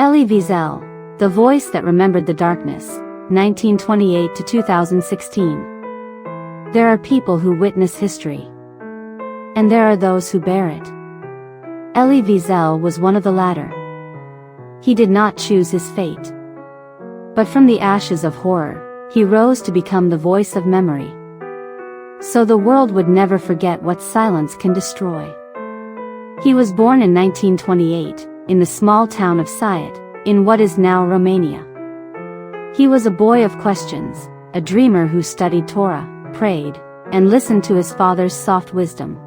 Elie Wiesel, The Voice That Remembered the Darkness, 1928 to 2016. There are people who witness history, and there are those who bear it. Elie Wiesel was one of the latter. He did not choose his fate, but from the ashes of horror, he rose to become the voice of memory, so the world would never forget what silence can destroy. He was born in 1928, in the small town of Sighet, in what is now Romania. He was a boy of questions, a dreamer who studied Torah, prayed, and listened to his father's soft wisdom.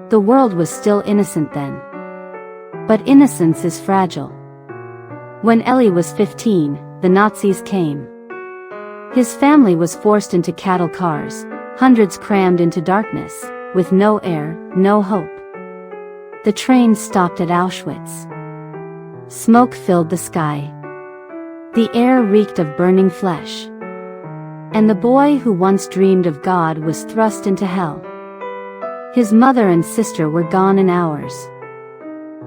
The world was still innocent then. But innocence is fragile. When Elie was 15, the Nazis came. His family was forced into cattle cars, hundreds crammed into darkness, with no air, no hope. The train stopped at Auschwitz. Smoke filled the sky. The air reeked of burning flesh. And the boy who once dreamed of God was thrust into hell. His mother and sister were gone in hours.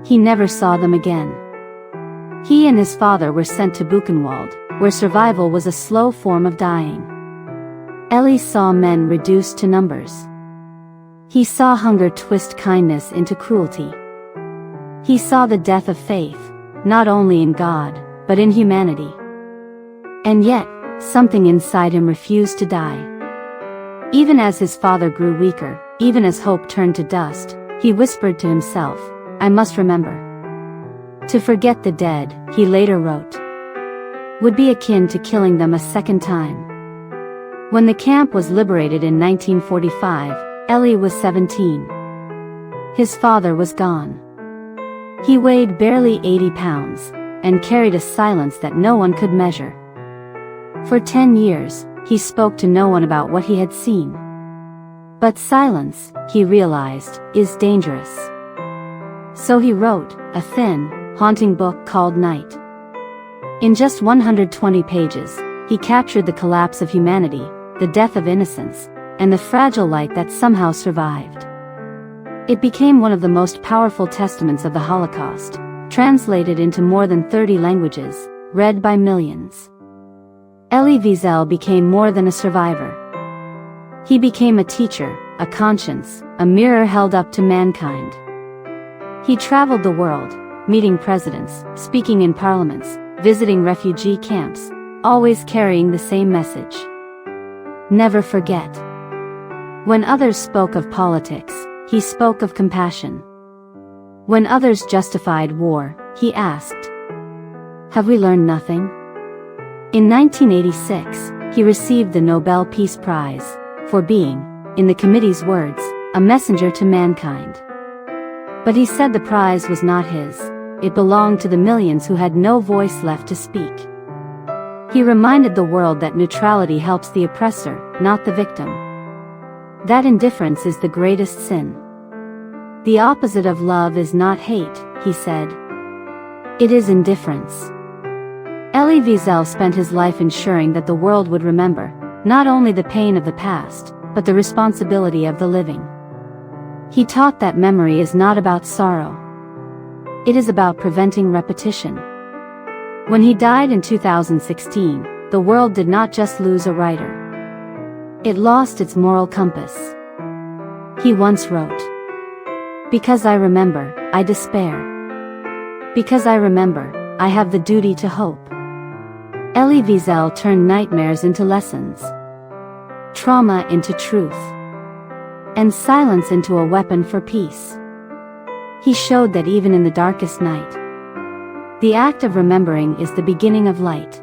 He never saw them again. He and his father were sent to Buchenwald, where survival was a slow form of dying. Elie saw men reduced to numbers. He saw hunger twist kindness into cruelty. He saw the death of faith, not only in God, but in humanity. And yet, something inside him refused to die. Even as his father grew weaker, even as hope turned to dust, he whispered to himself, "I must remember." To forget the dead, he later wrote, would be akin to killing them a second time. When the camp was liberated in 1945, Elie was 17. His father was gone. He weighed barely 80 pounds, and carried a silence that no one could measure. For 10 years, he spoke to no one about what he had seen. But silence, he realized, is dangerous. So he wrote a thin, haunting book called Night. In just 120 pages, he captured the collapse of humanity, the death of innocence, and the fragile light that somehow survived. It became one of the most powerful testaments of the Holocaust, translated into more than 30 languages, read by millions. Elie Wiesel became more than a survivor. He became a teacher, a conscience, a mirror held up to mankind. He traveled the world, meeting presidents, speaking in parliaments, visiting refugee camps, always carrying the same message. Never forget. When others spoke of politics, he spoke of compassion. When others justified war, he asked, "Have we learned nothing?" In 1986, he received the Nobel Peace Prize, for being, in the committee's words, a messenger to mankind. But he said the prize was not his, it belonged to the millions who had no voice left to speak. He reminded the world that neutrality helps the oppressor, not the victim. That indifference is the greatest sin. The opposite of love is not hate, he said. It is indifference. Elie Wiesel spent his life ensuring that the world would remember, not only the pain of the past, but the responsibility of the living. He taught that memory is not about sorrow. It is about preventing repetition. When he died in 2016, the world did not just lose a writer. It lost its moral compass. He once wrote, "Because I remember, I despair. Because I remember, I have the duty to hope." Elie Wiesel turned nightmares into lessons, trauma into truth, and silence into a weapon for peace. He showed that even in the darkest night, the act of remembering is the beginning of light.